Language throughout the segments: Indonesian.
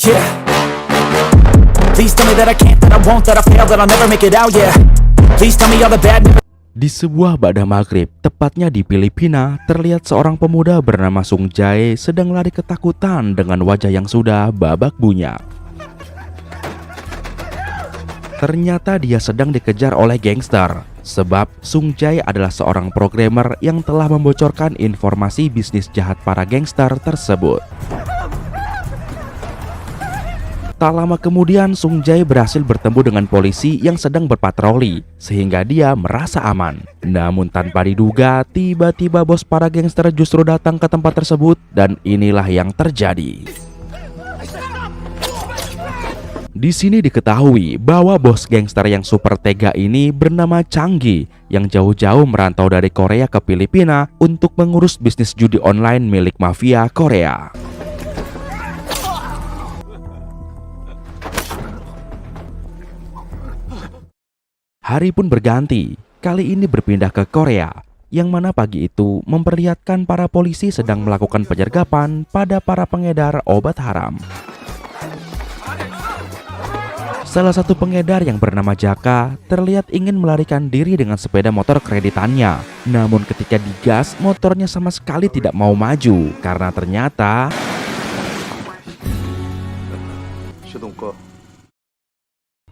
Yeah. Please tell me that I can't, that I won't, that I fail, that I'll never make it out, yeah. Please tell me all the bad. Di sebuah ba'da maghrib, tepatnya di Filipina, terlihat seorang pemuda bernama Sung Jae sedang lari ketakutan dengan wajah yang sudah babak bunyak. Ternyata dia sedang dikejar oleh gangster, sebab Sung Jae adalah seorang programmer yang telah membocorkan informasi bisnis jahat para gangster tersebut. Tak lama kemudian Sung Jae berhasil bertemu dengan polisi yang sedang berpatroli sehingga dia merasa aman. Namun tanpa diduga, tiba-tiba bos para gangster justru datang ke tempat tersebut dan inilah yang terjadi. Di sini diketahui bahwa bos gangster yang super tega ini bernama Changgi yang jauh-jauh merantau dari Korea ke Filipina untuk mengurus bisnis judi online milik mafia Korea. Hari pun berganti, kali ini berpindah ke Korea, yang mana pagi itu memperlihatkan para polisi sedang melakukan penyergapan pada para pengedar obat haram. Salah satu pengedar yang bernama Jaka terlihat ingin melarikan diri dengan sepeda motor kreditannya. Namun ketika digas, motornya sama sekali tidak mau maju, karena ternyata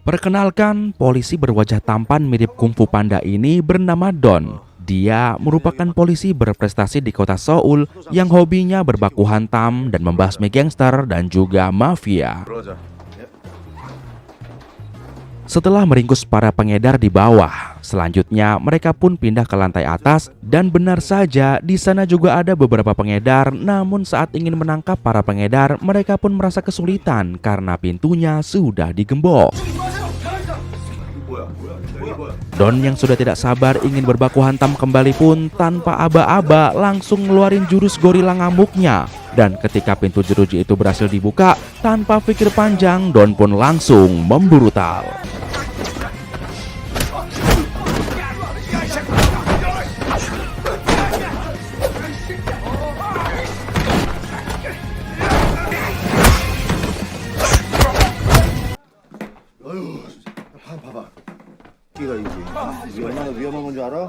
perkenalkan, polisi berwajah tampan mirip Kung Fu Panda ini bernama Don. Dia merupakan polisi berprestasi di kota Seoul yang hobinya berbaku hantam dan membasmi gangster dan juga mafia. Setelah meringkus para pengedar di bawah, selanjutnya mereka pun pindah ke lantai atas dan benar saja di sana juga ada beberapa pengedar. Namun saat ingin menangkap para pengedar, mereka pun merasa kesulitan karena pintunya sudah digembok. Don yang sudah tidak sabar ingin berbaku hantam kembali pun tanpa aba-aba langsung ngeluarin jurus gorila ngamuknya. Dan ketika pintu jeruji itu berhasil dibuka, tanpa pikir panjang Don pun langsung membrutal.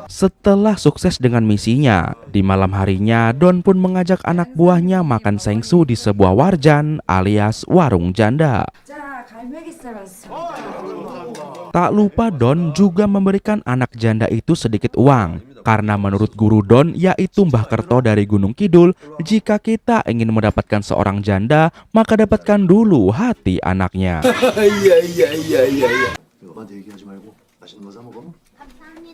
Setelah sukses dengan misinya, di malam harinya Don pun mengajak anak buahnya makan sengsu di sebuah warjan alias warung janda. Tak lupa Don juga memberikan anak janda itu sedikit uang, karena menurut guru Don yaitu Mbah Kerto dari Gunung Kidul, jika kita ingin mendapatkan seorang janda, maka dapatkan dulu hati anaknya.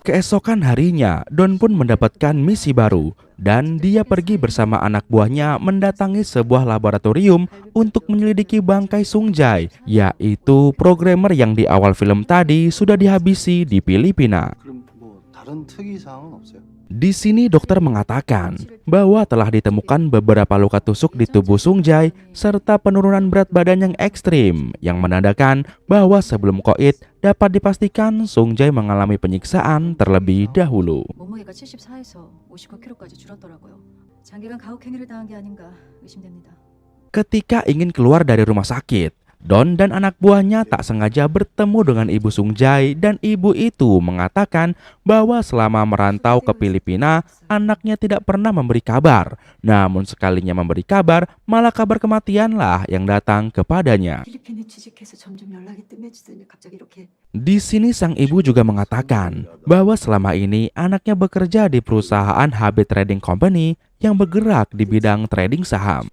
Keesokan harinya, Don pun mendapatkan misi baru dan dia pergi bersama anak buahnya mendatangi sebuah laboratorium untuk menyelidiki bangkai Sung Jae, yaitu programmer yang di awal film tadi sudah dihabisi di Filipina. Di sini dokter mengatakan bahwa telah ditemukan beberapa luka tusuk di tubuh Sung Jae serta penurunan berat badan yang ekstrim yang menandakan bahwa sebelum koit dapat dipastikan Sung Jae mengalami penyiksaan terlebih dahulu. Ketika ingin keluar dari rumah sakit, Don dan anak buahnya tak sengaja bertemu dengan ibu Sung Jae dan ibu itu mengatakan bahwa selama merantau ke Filipina, anaknya tidak pernah memberi kabar. Namun sekalinya memberi kabar, malah kabar kematianlah yang datang kepadanya. Di sini sang ibu juga mengatakan bahwa selama ini anaknya bekerja di perusahaan HB Trading Company yang bergerak di bidang trading saham.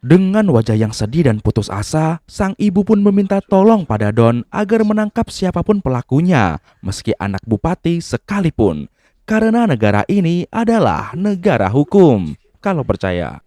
Dengan wajah yang sedih dan putus asa, sang ibu pun meminta tolong pada Don agar menangkap siapapun pelakunya, meski anak bupati sekalipun. Karena negara ini adalah negara hukum. Kalau percaya.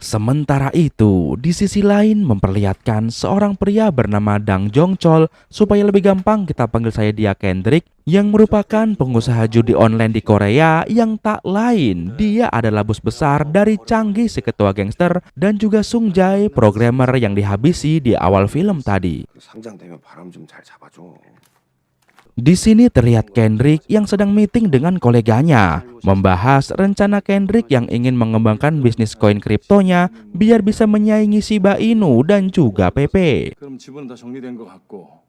Sementara itu, di sisi lain memperlihatkan seorang pria bernama Dang Jongchol, supaya lebih gampang kita panggil saya dia Kendrick, yang merupakan pengusaha judi online di Korea yang tak lain. Dia adalah bos besar dari Changgi si ketua gangster dan juga Sung Jae programmer yang dihabisi di awal film tadi. Di sini terlihat Kendrick yang sedang meeting dengan koleganya, membahas rencana Kendrick yang ingin mengembangkan bisnis koin kriptonya biar bisa menyaingi Shiba Inu dan juga PP. 그럼 지분은 다 정리된 것 같고.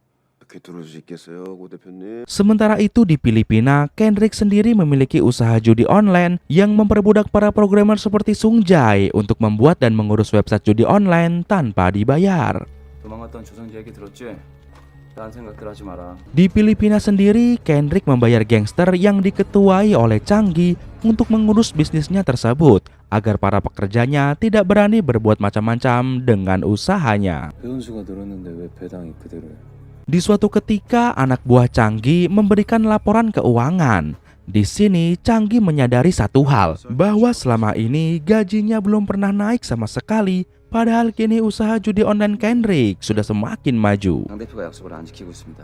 그렇게 들을 수 있겠어요, 고 대표님? Sementara itu di Filipina, Kendrick sendiri memiliki usaha judi online yang memperbudak para programmer seperti Sung Jae untuk membuat dan mengurus website judi online tanpa dibayar. 도망갔던 조성재 얘기 들었지? 딴 생각들 하지 마라. Di Filipina sendiri, Kendrick membayar gangster yang diketuai oleh Changi untuk mengurus bisnisnya tersebut agar para pekerjanya tidak berani berbuat macam-macam dengan usahanya. 배운수가 늘었는데 왜 배당이 그대로야? Di suatu ketika, anak buah Changi memberikan laporan keuangan. Di sini, Changi menyadari satu hal, bahwa selama ini gajinya belum pernah naik sama sekali. Padahal kini usaha judi online Kendrick sudah semakin maju. 당 대표가 약속을 안 지키고 있습니다.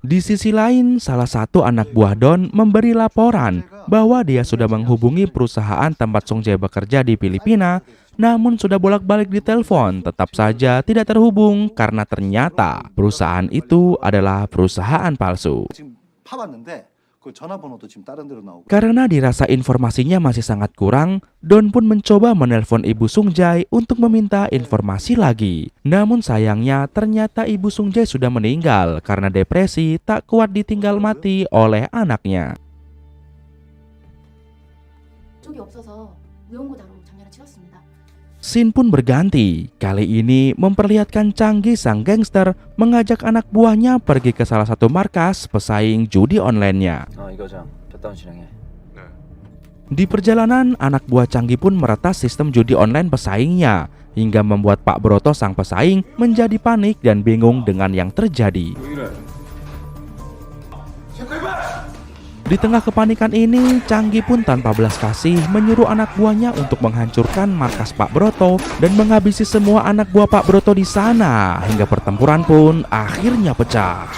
Di sisi lain, salah satu anak buah Don memberi laporan bahwa dia sudah menghubungi perusahaan tempat Sung Jae bekerja di Filipina, namun sudah bolak-balik ditelepon, tetap saja tidak terhubung karena ternyata perusahaan itu adalah perusahaan palsu. 지금 파봤는데 그 전화번호도 지금 다른 데로 나오고. Karena dirasa informasinya masih sangat kurang, Don pun mencoba menelpon Ibu Sung Jae untuk meminta informasi lagi. Namun sayangnya ternyata Ibu Sung Jae sudah meninggal karena depresi tak kuat ditinggal mati oleh anaknya. 쪽이 없어서 무용고자로 장례를 치렀습니다. Scene pun berganti. Kali ini memperlihatkan Changi sang gangster mengajak anak buahnya pergi ke salah satu markas pesaing judi online-nya. 이 과장, 셧다운 실행해. Di perjalanan, anak buah Changi pun meretas sistem judi online pesaingnya, hingga membuat Pak Broto sang pesaing menjadi panik dan bingung dengan yang terjadi. Di tengah kepanikan ini, Changi pun tanpa belas kasih menyuruh anak buahnya untuk menghancurkan markas Pak Broto dan menghabisi semua anak buah Pak Broto di sana, hingga pertempuran pun akhirnya pecah.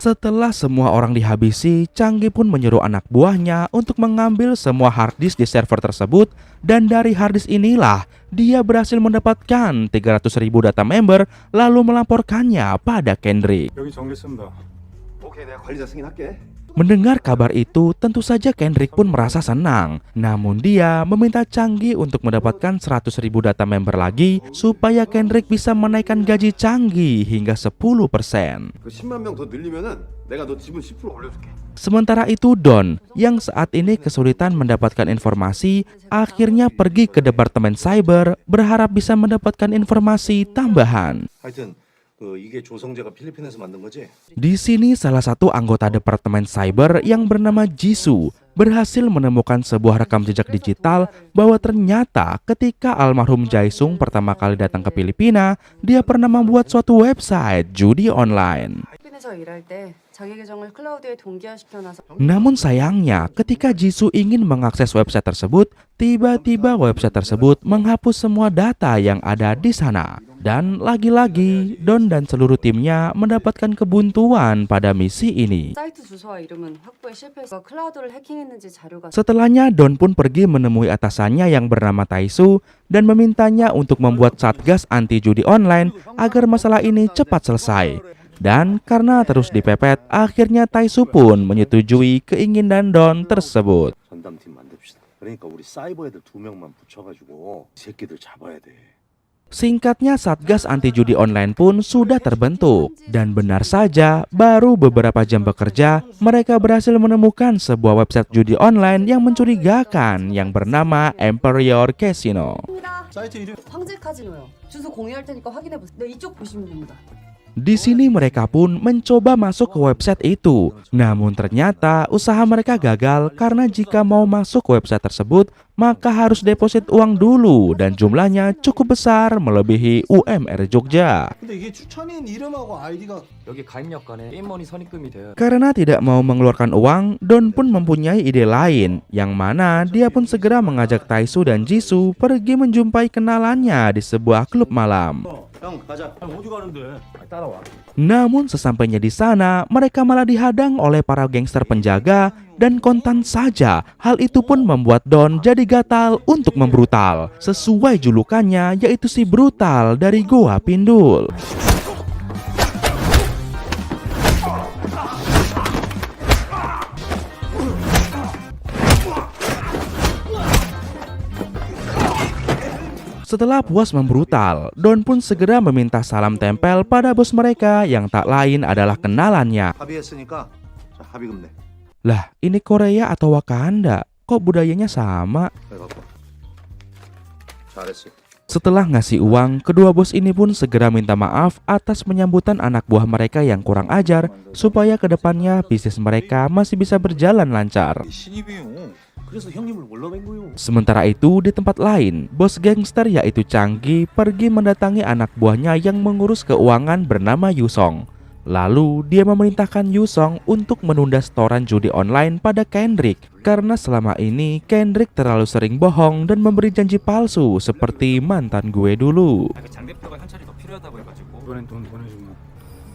Setelah semua orang dihabisi, Changi pun menyuruh anak buahnya untuk mengambil semua harddisk di server tersebut, dan dari harddisk inilah dia berhasil mendapatkan 300.000 data member lalu melaporkannya pada Kendrick. 여기 정리했습니다. 오케이, 내가 관리자 승인할게. Mendengar kabar itu, tentu saja Kendrick pun merasa senang. Namun dia meminta Changi untuk mendapatkan 100.000 data member lagi supaya Kendrick bisa menaikkan gaji Changi hingga 10%. 그 10만 명 더 늘리면은 내가 너 지분 10% 올려줄게. Sementara itu Don, yang saat ini kesulitan mendapatkan informasi, akhirnya pergi ke Departemen Cyber berharap bisa mendapatkan informasi tambahan. 하여튼 이게 조성재가 필리핀에서 만든 거지? Di sini salah satu anggota Departemen Cyber yang bernama Jisoo berhasil menemukan sebuah rekam jejak digital bahwa ternyata ketika almarhum Jae-sung pertama kali datang ke Filipina, dia pernah membuat suatu website judi online. 필리핀에서 일할 때 자기 계정을 클라우드에 동기화시켜놔서 Namun sayangnya, ketika Jisoo ingin mengakses website tersebut, tiba-tiba website tersebut menghapus semua data yang ada di sana. Dan lagi-lagi, Don dan seluruh timnya mendapatkan kebuntuan pada misi ini. 사이트 주소와 이름은 확보에 실패해서 클라우드를 해킹했는지 자료가 Setelahnya, Don pun pergi menemui atasannya yang bernama Taisu dan memintanya untuk membuat satgas anti judi online agar masalah ini cepat selesai. Dan karena terus dipepet, akhirnya Taisu pun menyetujui keinginan Don tersebut. 전담팀 만듭시다. 그러니까 우리 사이버 애들 2명만 붙여가지고 이 새끼들 잡아야 돼. Singkatnya, Satgas Anti Judi Online pun sudah terbentuk. Dan benar saja, baru beberapa jam bekerja, mereka berhasil menemukan sebuah website judi online yang mencurigakan yang bernama Emperior Casino. 사이트 이름 황제 카지노요. 주소 공유할 테니까 확인해 보세요. 네, 이쪽 보시면 됩니다. Di sini mereka pun mencoba masuk ke website itu. Namun ternyata usaha mereka gagal karena jika mau masuk ke website tersebut maka harus deposit uang dulu dan jumlahnya cukup besar melebihi UMR Jogja. 근데 이게 추천인 이름하고 아이디가 여기 가입력관에 게임머니 선입금이 돼요. Karena tidak mau mengeluarkan uang, Don pun mempunyai ide lain, yang mana dia pun segera mengajak Taesu dan Jisoo pergi menjumpai kenalannya di sebuah klub malam. 형 가자. 어디 가는데? 따라와. Namun sesampainya di sana, mereka malah dihadang oleh para gangster penjaga dan kontan saja. Hal itu pun membuat Don jadi gatal untuk membrutal. Sesuai julukannya, yaitu si brutal dari Goa Pindul. Setelah puas membrutal, Don pun segera meminta salam tempel pada bos mereka yang tak lain adalah kenalannya. 합의했으니까 자, 합의금 내. Lah, ini Korea atau Wakanda? Kok budayanya sama? 내 갖고. 잘했어. Setelah ngasih uang, kedua bos ini pun segera minta maaf atas penyambutan anak buah mereka yang kurang ajar, supaya kedepannya bisnis mereka masih bisa berjalan lancar. 그래서 형님을 몰러 뵌 거요. Sementara itu, di tempat lain, bos gangster yaitu Changgi pergi mendatangi anak buahnya yang mengurus keuangan bernama Yusong. Lalu, dia memerintahkan Yusong untuk menunda setoran judi online pada Kendrick, karena selama ini Kendrick terlalu sering bohong dan memberi janji palsu seperti mantan gue dulu. 장 대표가 현찰이 더 필요하다고 해가지고 이번엔 돈 보내주면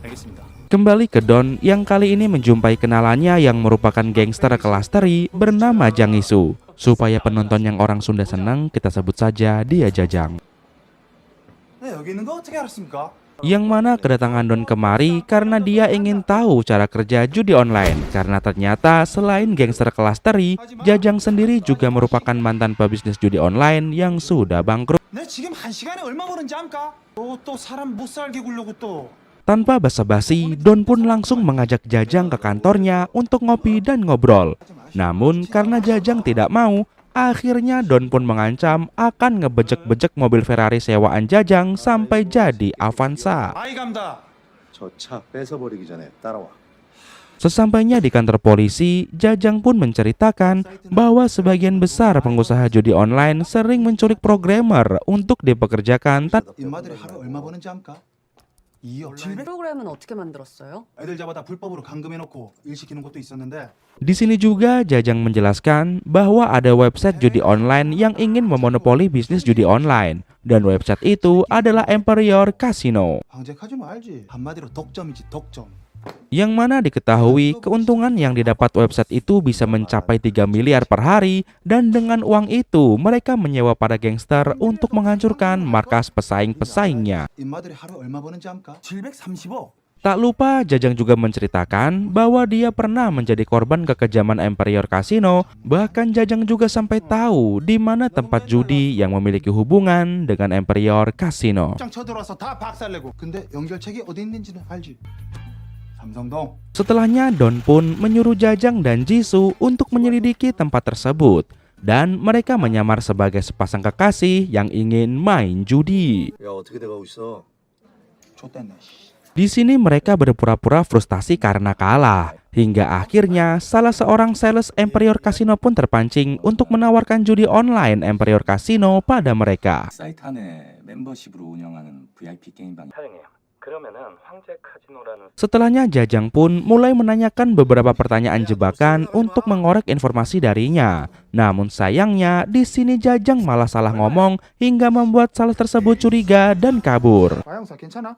알겠습니다. Kembali ke Don yang kali ini menjumpai kenalannya yang merupakan gangster kelas teri bernama Jang Isu. Supaya penonton yang orang Sunda senang, kita sebut saja dia Jajang. 네, 여기 있는 거 어떻게 알았습니까? Yang mana kedatangan Don kemari karena dia ingin tahu cara kerja judi online. Karena ternyata selain gangster kelas teri, Jajang sendiri juga merupakan mantan pebisnis judi online yang sudah bangkrut. 내 지금 한 시간에 얼마 버는지 압니까? 또 사람 못 살게 굴려고 또. Tanpa basa-basi, Don pun langsung mengajak Jajang ke kantornya untuk ngopi dan ngobrol. Namun karena Jajang tidak mau, akhirnya Don pun mengancam akan ngebejek-bejek mobil Ferrari sewaan Jajang sampai jadi Avanza. 아이 감다. 저 차 뺏어버리기 전에 따라와. Sesampainya di kantor polisi, Jajang pun menceritakan bahwa sebagian besar pengusaha judi online sering menculik programmer untuk dipekerjakan 인마들이 하루 얼마 버는지 압니까? 2억. 프로그램은 어떻게 만들었어요? 애들 잡아다 불법으로 감금해놓고 일 시키는 것도 있었는데. Di sini juga Jajang menjelaskan bahwa ada website judi online yang ingin memonopoli bisnis judi online, dan website itu adalah Emperior Casino, 황제 카지노 알지? 한마디로 독점이지 독점. yang mana diketahui keuntungan yang didapat website itu bisa mencapai 3 miliar per hari, dan dengan uang itu mereka menyewa para gangster untuk menghancurkan markas pesaing-pesaingnya. 인마들이 하루 얼마 버는지 압니까? 730억. Tak lupa Jajang juga menceritakan bahwa dia pernah menjadi korban kekejaman Emperior Casino. Bahkan Jajang juga sampai tahu di mana tempat judi yang memiliki hubungan dengan Emperior Casino. 장 쳐들어와서 다 박살내고. 근데 연결책이 어디 있는지는 알지? 삼성동. Setelahnya Don pun menyuruh Jajang dan Jisoo untuk menyelidiki tempat tersebut, dan mereka menyamar sebagai sepasang kekasih yang ingin main judi. 야 어떻게 돼가고 있어? 좆됐네. Di sini mereka berpura-pura frustasi karena kalah, hingga akhirnya salah seorang sales Emperior Casino pun terpancing untuk menawarkan judi online Emperior Casino pada mereka. 사이트 안에 멤버십으로 운영하는 VIP 게임방 사장님. 그러면은 황제 카지노라는 Setelahnya Jajang pun mulai menanyakan beberapa pertanyaan jebakan untuk mengorek informasi darinya. Namun sayangnya di sini Jajang malah salah ngomong hingga membuat sales tersebut curiga dan kabur. 과영사 괜찮아?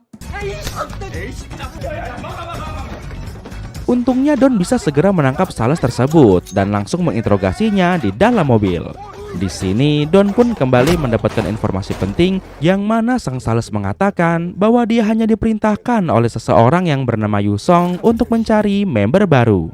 Untungnya Don bisa segera menangkap sales tersebut dan langsung menginterogasinya di dalam mobil. Di sini Don pun kembali mendapatkan informasi penting yang mana sang sales mengatakan bahwa dia hanya diperintahkan oleh seseorang yang bernama Yusong untuk mencari member baru.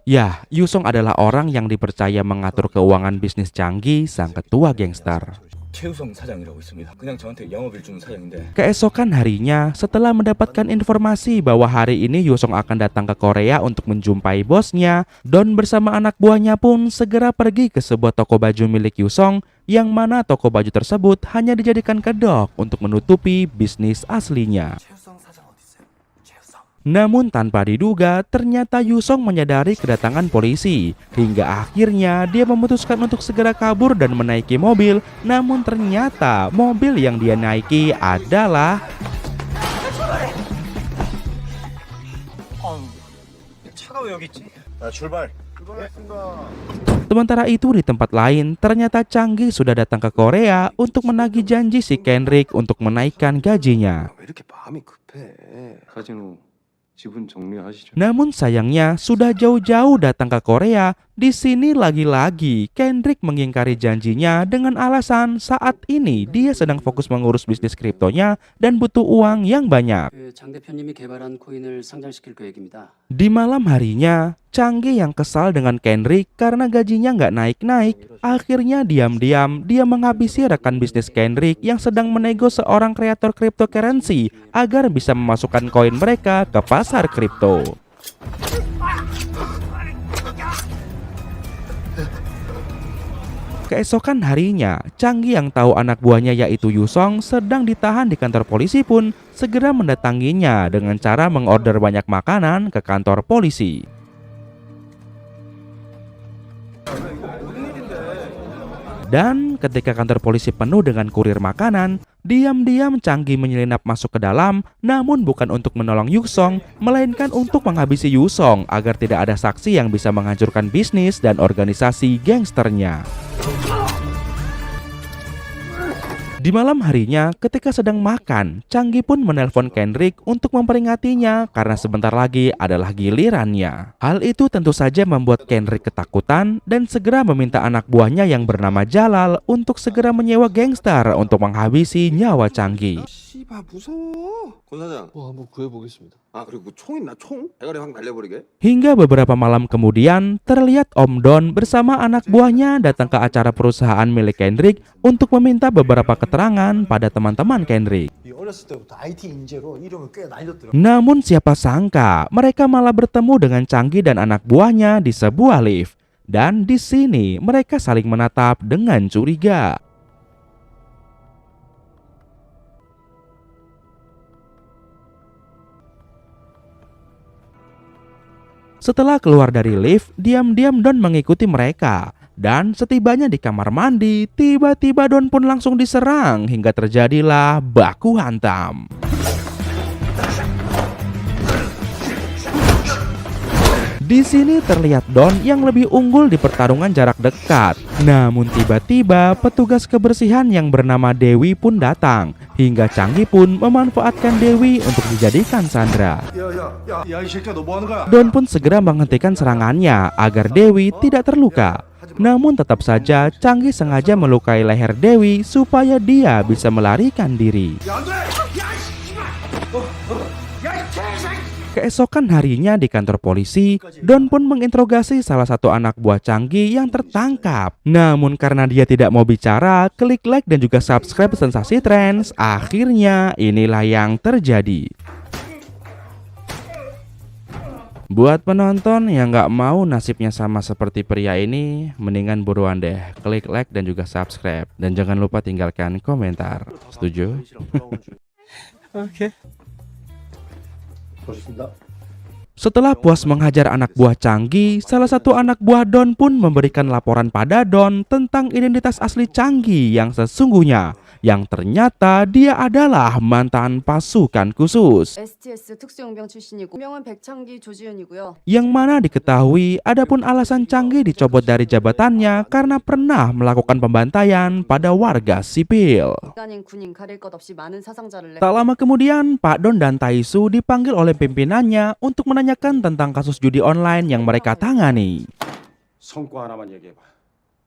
Ya, Yusong adalah orang yang dipercaya mengatur keuangan bisnis Changgi, sang ketua gangster. 최우성 사장이라고 있습니다. 그냥 저한테 영업일 주는 사장인데 Keesokan harinya, setelah mendapatkan informasi bahwa hari ini Yusong akan datang ke Korea untuk menjumpai bosnya, Don bersama anak buahnya pun segera pergi ke sebuah toko baju milik Yusong, yang mana toko baju tersebut hanya dijadikan kedok untuk menutupi bisnis aslinya. Namun tanpa diduga, ternyata Yusong menyadari kedatangan polisi. Hingga akhirnya dia memutuskan untuk segera kabur dan menaiki mobil. Namun ternyata mobil yang dia naiki adalah 출발. Sementara itu di tempat lain, ternyata Changgi sudah datang ke Korea untuk menagih janji si Kendrick untuk menaikkan gajinya. 왜 이렇게 마음이 급해? 카지노 지분 정리하시죠. Namun sayangnya sudah jauh-jauh datang ke Korea, di sini lagi-lagi Kendrick mengingkari janjinya dengan alasan saat ini dia sedang fokus mengurus bisnis kriptonya dan butuh uang yang banyak. 장 대표님이 개발한 코인을 상장시킬 계획입니다. Di malam harinya, Changgi yang kesal dengan Kendrick karena gajinya nggak naik-naik, akhirnya diam-diam dia menghabisi rekan bisnis Kendrick yang sedang menego seorang kreator cryptocurrency agar bisa memasukkan koin mereka ke pasar kripto. Keesokan harinya, Changgi yang tahu anak buahnya yaitu Yusong sedang ditahan di kantor polisi pun segera mendatanginya dengan cara mengorder banyak makanan ke kantor polisi. Dan ketika kantor polisi penuh dengan kurir makanan, diam-diam Changgi menyelinap masuk ke dalam, namun bukan untuk menolong Yusong, melainkan untuk menghabisi Yusong agar tidak ada saksi yang bisa menghancurkan bisnis dan organisasi gangsternya. Di malam harinya, ketika sedang makan, Changgi pun menelpon Kendrick untuk memperingatinya karena sebentar lagi adalah gilirannya. Hal itu tentu saja membuat Kendrick ketakutan dan segera meminta anak buahnya yang bernama Jalal untuk segera menyewa gangster untuk menghabisi nyawa Changgi. 씨발 무서워. 권 사장. 한번 구해보겠습니다. 아 그리고 총 있나 총? 대가리 확 날려버리게. Hingga beberapa malam kemudian, terlihat Om Don bersama anak buahnya datang ke acara perusahaan milik Kendrick untuk meminta beberapa keterangan pada teman-teman Kendrick. 어렸을 때부터 IT 인재로 이름을 꽤 날렸더라고요. Namun siapa sangka mereka malah bertemu dengan Changgi dan anak buahnya di sebuah lift. Dan di sini mereka saling menatap dengan curiga. Setelah keluar dari lift, diam-diam Don mengikuti mereka. Dan setibanya di kamar mandi, tiba-tiba Don pun langsung diserang hingga terjadilah baku hantam. Di sini terlihat Don yang lebih unggul di pertarungan jarak dekat. Namun tiba-tiba petugas kebersihan yang bernama Dewi pun datang. Hingga Changgi pun memanfaatkan Dewi untuk dijadikan sandera. 야이 새끼야 너 뭐 하는 거야? Don pun segera menghentikan serangannya agar Dewi tidak terluka. Namun tetap saja Changgi sengaja melukai leher Dewi supaya dia bisa melarikan diri. Keesokan harinya di kantor polisi, Don pun menginterogasi salah satu anak buah Changgi yang tertangkap. Namun karena dia tidak mau bicara, klik like dan juga subscribe Sensasi Trends. Akhirnya inilah yang terjadi. Buat penonton yang nggak mau nasibnya sama seperti pria ini, mendingan buruan deh klik like dan juga subscribe. Dan jangan lupa tinggalkan komentar. Setuju? 오케이. Setelah puas menghajar anak buah Changgi, salah satu anak buah Don pun memberikan laporan pada Don tentang identitas asli Changgi yang sesungguhnya, yang ternyata dia adalah mantan pasukan khusus. STS 특수용병 출신이고 명은 백창기 조지윤이고요. Yang mana diketahui adapun alasan Changgi dicopot dari jabatannya karena pernah melakukan pembantaian pada warga sipil. 민간인 군인 가릴 것 없이 많은 사상자를 Tak lama kemudian, Pak Don dan Taisu dipanggil oleh pimpinannya untuk menanyakan tentang kasus judi online yang mereka tangani. 성과 하나만 얘기해봐.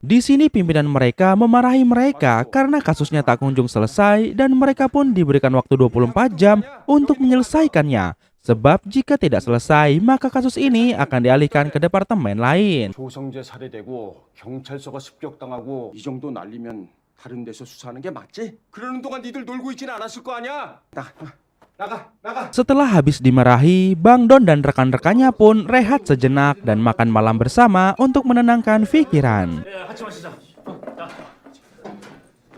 Di sini pimpinan mereka memarahi mereka karena kasusnya tak kunjung selesai dan mereka pun diberikan waktu 24 jam untuk menyelesaikannya. Sebab jika tidak selesai, maka kasus ini akan dialihkan ke departemen lain. 조성재 살해되고 경찰서가 습격당하고 이 정도 날리면 다른 데서 수사하는 게 맞지? 그러는 동안 니들 놀고 있진 않았을 거 아니야? 나가. Setelah habis dimarahi, Bang Don dan rekan-rekannya pun rehat sejenak dan makan malam bersama untuk menenangkan pikiran.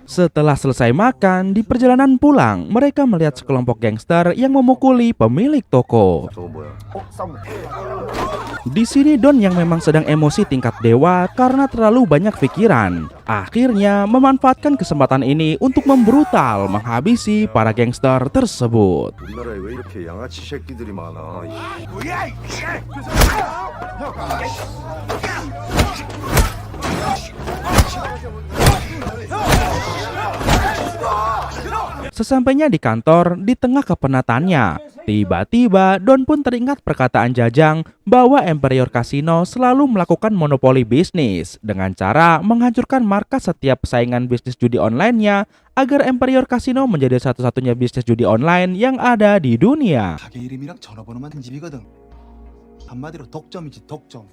Setelah selesai makan, di perjalanan pulang, mereka melihat sekelompok gangster yang memukuli pemilik toko. 저거 뭐야? Di sini Don yang memang sedang emosi tingkat dewa karena terlalu banyak pikiran, akhirnya memanfaatkan kesempatan ini untuk membrutal menghabisi para gangster tersebut. 우리나라에 왜 이렇게 양아치 새끼들이 많아? Sesampainya di kantor, di tengah kepenatannya, tiba-tiba Don pun teringat perkataan Jajang bahwa Emperior Casino selalu melakukan monopoli bisnis dengan cara menghancurkan markas setiap saingan bisnis judi online-nya agar Emperior Casino menjadi satu-satunya bisnis judi online yang ada di dunia. 가게 이름이랑 전화번호만 집이거든. 한마디로 독점이지 독점.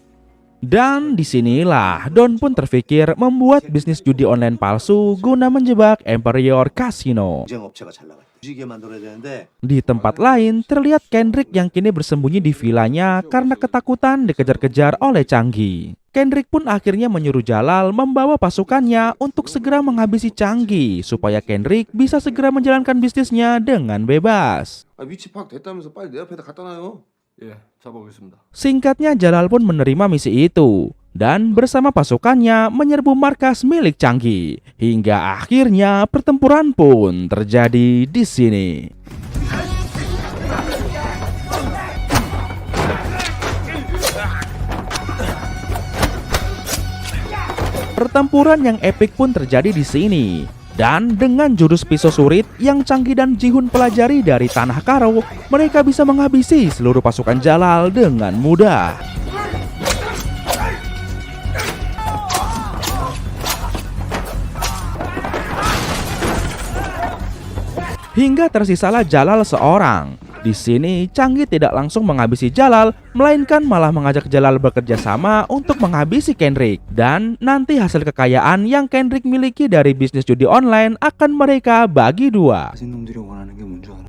Dan disinilah Don pun terpikir membuat bisnis judi online palsu guna menjebak Emperior Casino. 경쟁 업체가 잘 나가. 주식에 만들어야 되는데 Di tempat lain, terlihat Kendrick yang kini bersembunyi di vilanya karena ketakutan dikejar-kejar oleh Changi. Kendrick pun akhirnya menyuruh Jalal membawa pasukannya untuk segera menghabisi Changi supaya Kendrick bisa segera menjalankan bisnisnya dengan bebas. 아, 위치 파악 됐다면서 빨리 내 앞에다 갖다 놔요. 예, 잡아보겠습니다. Singkatnya, Jalal pun menerima misi itu dan bersama pasukannya menyerbu markas milik Changi. Hingga akhirnya pertempuran pun terjadi di sini. Pertempuran yang epik pun terjadi di sini. Dan dengan jurus pisau surit yang Changi dan Jihun pelajari dari Tanah Karo, mereka bisa menghabisi seluruh pasukan Jalal dengan mudah. Hingga tersisalah Jalal seorang. Di sini, Changi tidak langsung menghabisi Jalal, melainkan malah mengajak Jalal bekerja sama untuk menghabisi Kendrick. Dan nanti hasil kekayaan yang Kendrick miliki dari bisnis judi online akan mereka bagi dua. 가진 놈들이 원하는 게 뭔 줄 알아?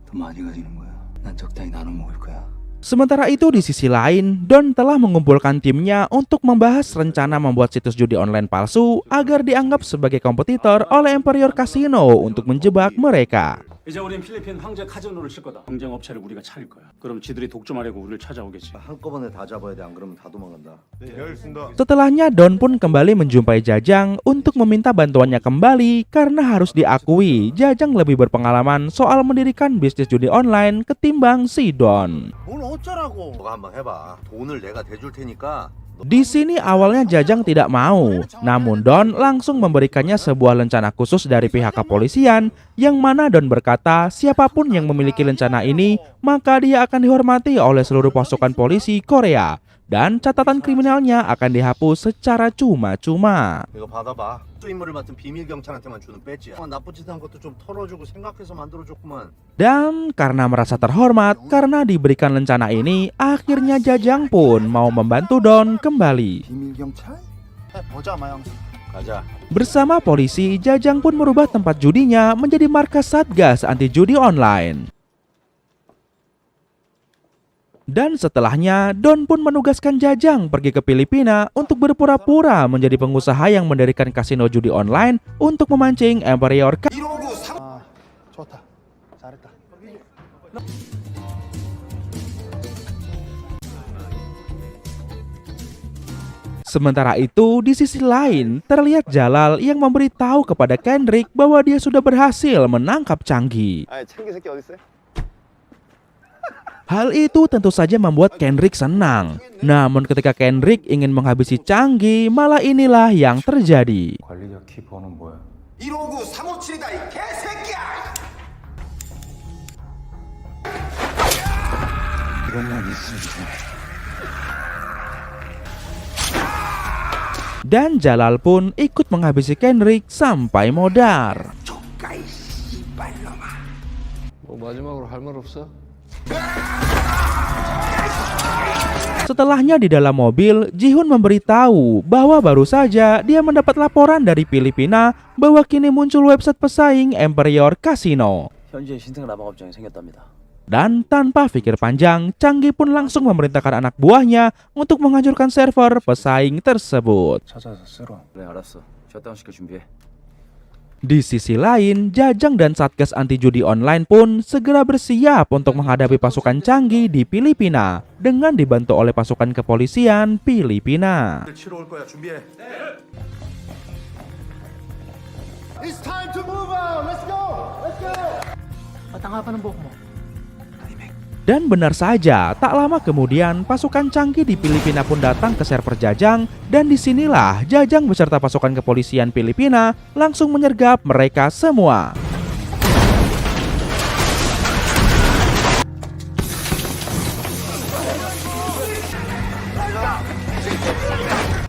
더 많이 가지는 거야. 난 적당히 나눠 먹을 거야. Sementara itu di sisi lain, Don telah mengumpulkan timnya untuk membahas rencana membuat situs judi online palsu agar dianggap sebagai kompetitor oleh Emperior Casino untuk menjebak mereka. 이제 우린 필리핀 황제 카지노를 칠 거다. 경쟁 업체를 우리가 차릴 거야. 그럼 지들이 독점하려고 우리를 찾아오겠지. 한꺼번에 다 잡아야 돼. 안 그러면 다 도망간다. 네, 알겠습니다. Setelahnya Don pun kembali menjumpai Jajang untuk meminta bantuannya kembali karena harus diakui Jajang lebih berpengalaman soal mendirikan bisnis judi online ketimbang si Don. 뭘 어쩌라고? 너가 한번 해봐. 돈을 내가 대줄 테니까. Di sini awalnya Jajang tidak mau, namun Don langsung memberikannya sebuah rencana khusus dari pihak kepolisian yang mana Don berkata siapapun yang memiliki rencana ini maka dia akan dihormati oleh seluruh pasukan polisi Korea dan catatan kriminalnya akan dihapus secara cuma-cuma. 이거 받아봐. 수 임무를 맡은 비밀 경찰한테만 주는 배지야. 나쁜 짓 한 것도 좀 털어주고 생각해서 만들어줬구만. Dan karena merasa terhormat karena diberikan rencana ini, akhirnya Jajang pun mau membantu Don kembali. 비밀 경찰? 보자 마영수. 가자. Bersama polisi, Jajang pun merubah tempat judinya menjadi markas Satgas anti judi online. Dan setelahnya, Don pun menugaskan Jajang pergi ke Filipina untuk berpura-pura menjadi pengusaha yang mendirikan kasino judi online untuk memancing Emperior Casino. 아, 좋다. 잘했다. Sementara itu, di sisi lain, terlihat Jalal yang memberitahu kepada Kendrick bahwa dia sudah berhasil menangkap Changi. 아, 창기 새끼 어디 있어요? Hal itu tentu saja membuat Kendrick senang. Namun ketika Kendrick ingin menghabisi Changi, malah inilah yang terjadi. 관리자 키 번호는 뭐야? 159 357이다 이 개새끼야! 이것만 있으면 Dan Jalal pun ikut menghabisi Kendrick sampai modar. 뭐 마지막으로 할 말 없어? Setelahnya di dalam mobil, Jihun memberitahu bahwa baru saja dia mendapat laporan dari Filipina bahwa kini muncul website pesaing Emperior Casino. 현재 신생 라방업장이 생겼답니다. Dan tanpa pikir panjang, Changi pun langsung memerintahkan anak buahnya untuk menghancurkan server pesaing tersebut. 찾아서 쓸어. 그래 알았어. 셧다운 시킬 준비해. Di sisi lain, Jajang dan Satgas Anti Judi Online pun segera bersiap untuk menghadapi pasukan canggih di Filipina dengan dibantu oleh pasukan kepolisian Filipina. 치러 올 거야. 준비해. It's time to move on. Let's go. Let's go. Dan benar saja, tak lama kemudian pasukan canggih di Filipina pun datang ke server Jajang dan disinilah Jajang beserta pasukan kepolisian Filipina langsung menyergap mereka semua.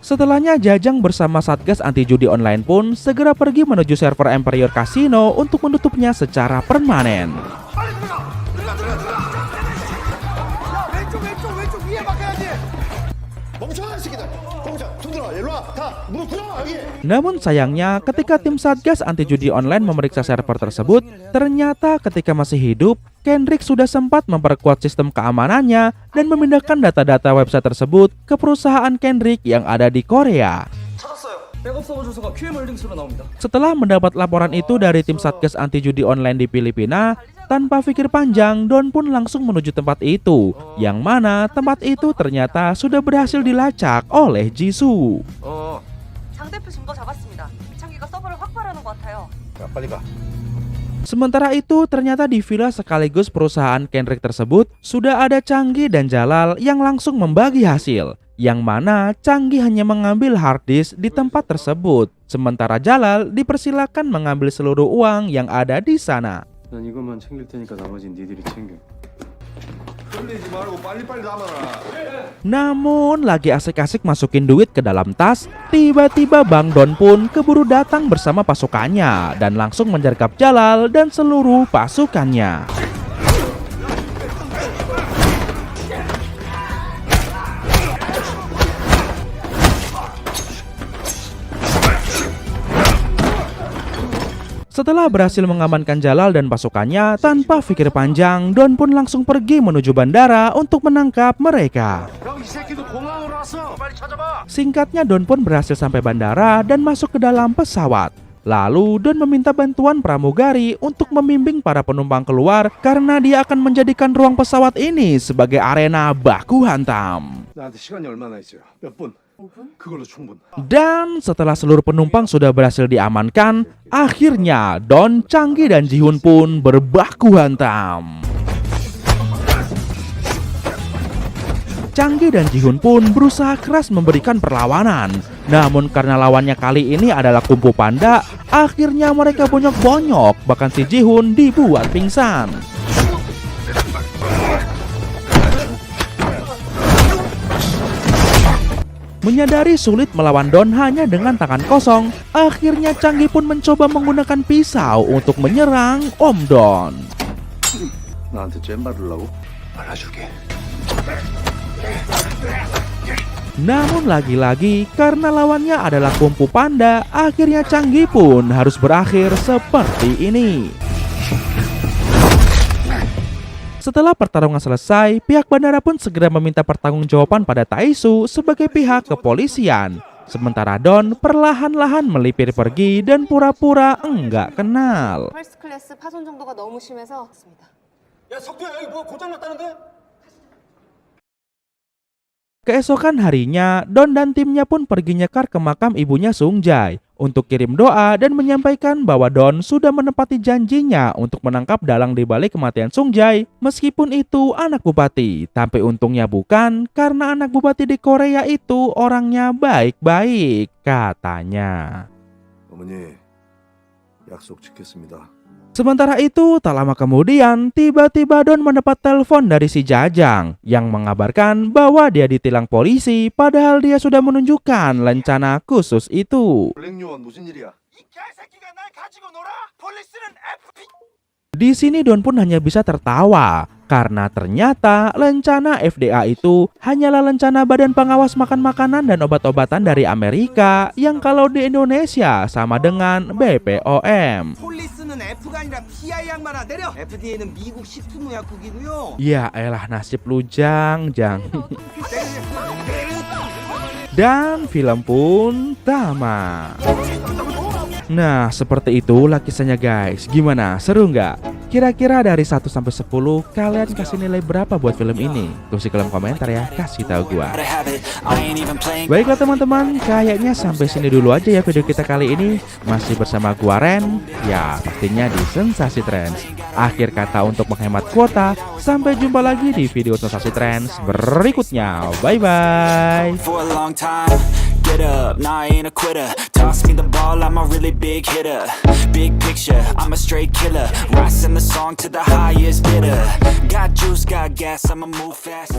Setelahnya Jajang bersama Satgas Anti Judi Online pun segera pergi menuju server Empire Casino untuk menutupnya secara permanen. Namun sayangnya ketika tim Satgas Anti Judi Online memeriksa server tersebut, ternyata ketika masih hidup, Kendrick sudah sempat memperkuat sistem keamanannya dan memindahkan data-data website tersebut ke perusahaan Kendrick yang ada di Korea. Setelah mendapat laporan itu dari tim Satgas Anti Judi Online di Filipina, tanpa pikir panjang, Don pun langsung menuju tempat itu, yang mana tempat itu ternyata sudah berhasil dilacak oleh Jisoo. 장 대표 증거 잡았습니다. 이창기가 서버를 확보하려는 것 같아요. 자, 빨리 가. Sementara itu, ternyata di villa sekaligus perusahaan Kendrick tersebut sudah ada Changi dan Jalal yang langsung membagi hasil, yang mana Changi hanya mengambil hard disk di tempat tersebut, sementara Jalal dipersilakan mengambil seluruh uang yang ada di sana. 난 이것만 챙길 테니까 나머진 니들이 챙겨. 흘리지 말고 빨리빨리 담아라. Namun lagi asik-asik masukin duit ke dalam tas, tiba-tiba Bang Don pun keburu datang bersama pasukannya dan langsung menyergap Jalal dan seluruh pasukannya. Setelah berhasil mengamankan Jalal dan pasukannya, tanpa pikir panjang, Don pun langsung pergi menuju bandara untuk menangkap mereka. Singkatnya, Don pun berhasil sampai bandara dan masuk ke dalam pesawat. Lalu Don meminta bantuan pramugari untuk membimbing para penumpang keluar karena dia akan menjadikan ruang pesawat ini sebagai arena baku hantam. 나한테 시간이 얼마나 있어요? 몇 분? 그걸로 충분. Dan setelah seluruh penumpang sudah berhasil diamankan, akhirnya Don, Changi, dan Jihun pun berbaku hantam. Changi dan Jihun pun berusaha keras memberikan perlawanan. Namun karena lawannya kali ini adalah Kung Fu Panda, akhirnya mereka bonyok-bonyok, bahkan si Jihun dibuat pingsan. Menyadari sulit melawan Don hanya dengan tangan kosong, akhirnya Changi pun mencoba menggunakan pisau untuk menyerang Om Don. 나한테 잼 바르려고? 발라줄게. Namun lagi-lagi karena lawannya adalah Kung Fu Panda, akhirnya Changi pun harus berakhir seperti ini. Setelah pertarungan selesai, pihak bandara pun segera meminta pertanggungjawaban pada Taesu sebagai pihak kepolisian. Sementara Don perlahan-lahan melipir pergi dan pura-pura enggak kenal. 퍼스트 클래스 파손 정도가 너무 심해서 야, 석두야, 여기 뭐 고장 났다는데? Keesokan harinya, Don dan timnya pun pergi nyekar ke makam ibunya Sungjai untuk kirim doa dan menyampaikan bahwa Don sudah menepati janjinya untuk menangkap dalang di balik kematian Sungjai. Meskipun itu anak bupati, tapi untungnya bukan karena anak bupati di Korea itu orangnya baik-baik, katanya. 어머니, 약속 지켰습니다. Sementara itu, tak lama kemudian, tiba-tiba Don mendapat telepon dari si Jajang yang mengabarkan bahwa dia ditilang polisi padahal dia sudah menunjukkan lencana khusus itu. 블랙요원 무슨 일이야? 이 개새끼가 날 가지고 놀아? 폴리스는 FP. Di sini Don pun hanya bisa tertawa karena ternyata lencana FDA itu hanyalah lencana Badan Pengawas Makan Makanan dan Obat-obatan dari Amerika yang kalau di Indonesia sama dengan BPOM. 폴리스는 F가 아니라 PI 양반아 내려. FDA는 미국 식품의약국이고요. Ya elah nasib lu Jang. Dan film pun tamat. Nah, seperti itulah kisahnya guys. Gimana? Seru nggak? Kira-kira dari 1 sampai 10 kalian kasih nilai berapa buat film ini? Tulis di kolom komentar ya, kasih tahu gua. Baiklah teman-teman, kayaknya sampai sini dulu aja ya video kita kali ini. Masih bersama gua Ren, ya pastinya di Sensasi Trends. Akhir kata untuk menghemat kuota, sampai jumpa lagi di video Sensasi Trends berikutnya. Bye-bye. Get up, nah I ain't a quitter. Toss me the ball, I'm a really big hitter. Big picture, I'm a straight killer. Rising the song to the highest bidder. Got juice, got gas, I'ma move fast.